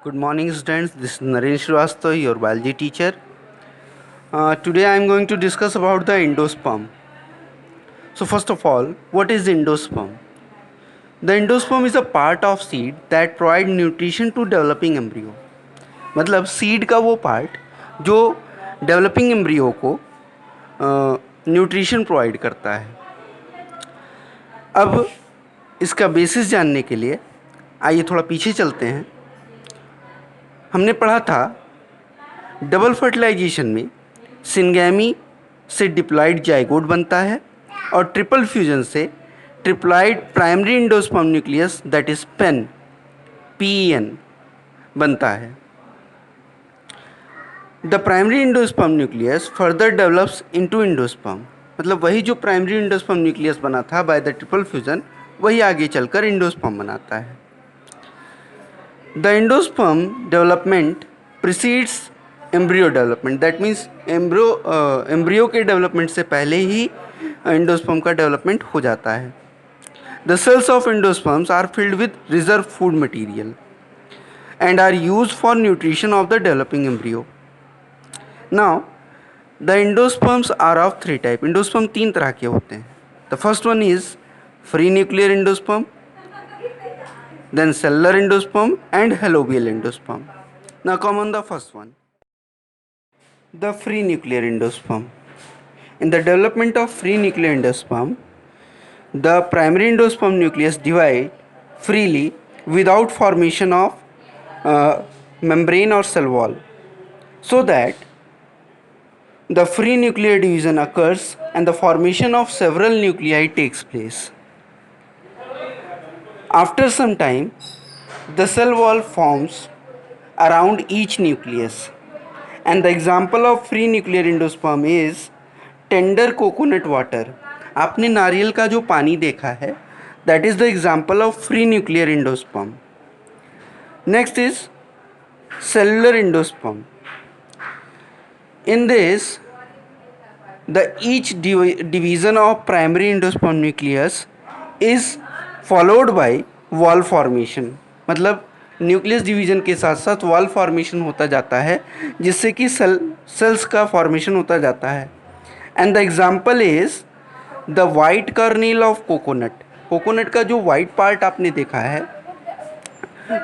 Good morning, students. This is Naren Shrivastava, your biology teacher. Today I am going to discuss about the endosperm. So first of all, what is endosperm? The endosperm is a part of seed that provide nutrition to developing embryo. मतलब seed का वो part जो developing embryo को nutrition provide करता है. अब इसका basis जानने के लिए आइए थोड़ा पीछे चलते हैं. हमने पढ़ा था डबल फर्टिलाइजेशन में सिंगैमी से डिप्लॉइड जाइगोट बनता है और ट्रिपल फ्यूजन से triploid primary endosperm nucleus that is PEN बनता है. The primary endosperm nucleus further develops into endosperm. मतलब वही जो प्राइमरी एंडोस्पर्म न्यूक्लियस बना था बाय द ट्रिपल फ्यूजन वही आगे चलकर एंडोस्पर्म बनाता है. The endosperm development precedes embryo development. That means embryo के डेवलपमेंट से पहले ही एंडोस्पर्म का डेवलपमेंट हो जाता है. The cells of endosperms are filled with reserve food material and are used for nutrition of the developing embryo. Now the endosperms are of 3 type. Endosperm 3 तरह के होते हैं. The first one is free nuclear endosperm, then cellular endosperm and halobial endosperm. Now come on the first one, the free nuclear endosperm. In the development of free nuclear endosperm, the primary endosperm nucleus divide freely without formation of membrane or cell wall, so that the free nuclear division occurs and the formation of several nuclei takes place. After some time, the cell wall forms around each nucleus, and the example of free nuclear endosperm is tender coconut water. आपने नारियल का जो पानी देखा है, that is the example of free nuclear endosperm. Next is cellular endosperm. In this, the each division of primary endosperm nucleus is followed by wall formation. मतलब nucleus division के साथ साथ वॉल फॉर्मेशन होता जाता है जिससे कि सेल्स का फॉर्मेशन होता जाता है. And the example is the white kernel of coconut. Coconut का जो वाइट पार्ट आपने देखा है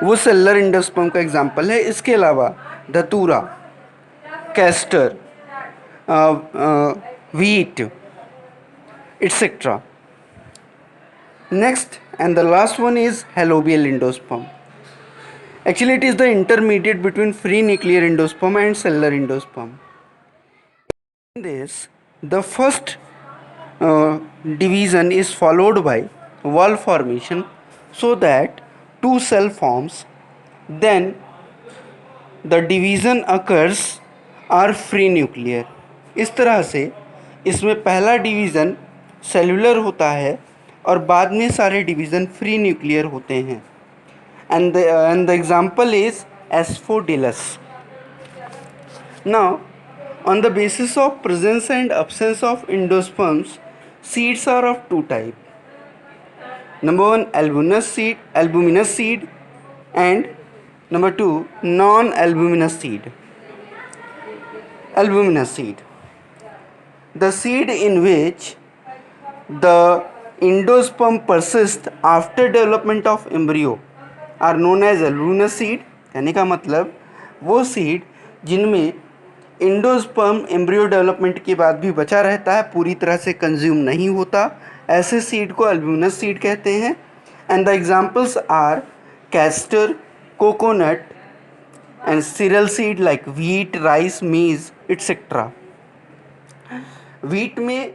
वो सेलुलर एंडोस्पर्म का एग्जाम्पल है. इसके अलावा धतूरा, castor, wheat, etc. Next and the last one is halobial endosperm. Actually, it is the intermediate between free nuclear endosperm and cellular endosperm. In this, the first division is followed by wall formation, so that 2 cell forms. Then the division occurs are free nuclear. इस तरह से इसमें पहला division cellular होता है और बाद में सारे डिवीज़न फ्री न्यूक्लियर होते हैं. And the example is Asphodelus. Now on the basis of presence and absence of endosperms, seeds are of 2 type. Number 1, albuminous seed, and number 2, non-albuminous seed. Albuminous seed, the seed in which the endosperm persists after development of embryo are known as albuminous seed. कहने का मतलब वो seed जिनमें endosperm embryo development के बाद भी बचा रहता है, पूरी तरह से कंज्यूम नहीं होता, ऐसे सीड को अल्ब्यूमिनस सीड कहते हैं. And the examples are castor, coconut and cereal seed like wheat, rice, maize, etcetera. Wheat में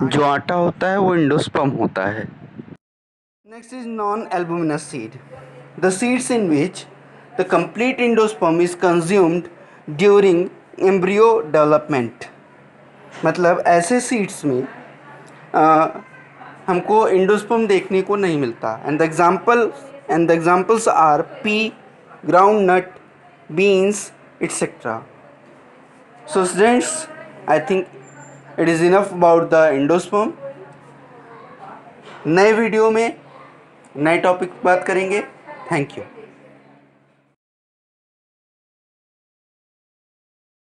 जो आटा होता है वो एंडोस्पर्म होता है. Next is non albuminous seed, the seeds in which the complete endosperm is consumed during embryo development. मतलब ऐसे सीड्स में हमको एंडोस्पर्म देखने को नहीं मिलता. And the examples are pea, groundnut, beans, etcetera. So students, I think it is enough about the endosperm. नए video में नए टॉपिक बात करेंगे. Thank you.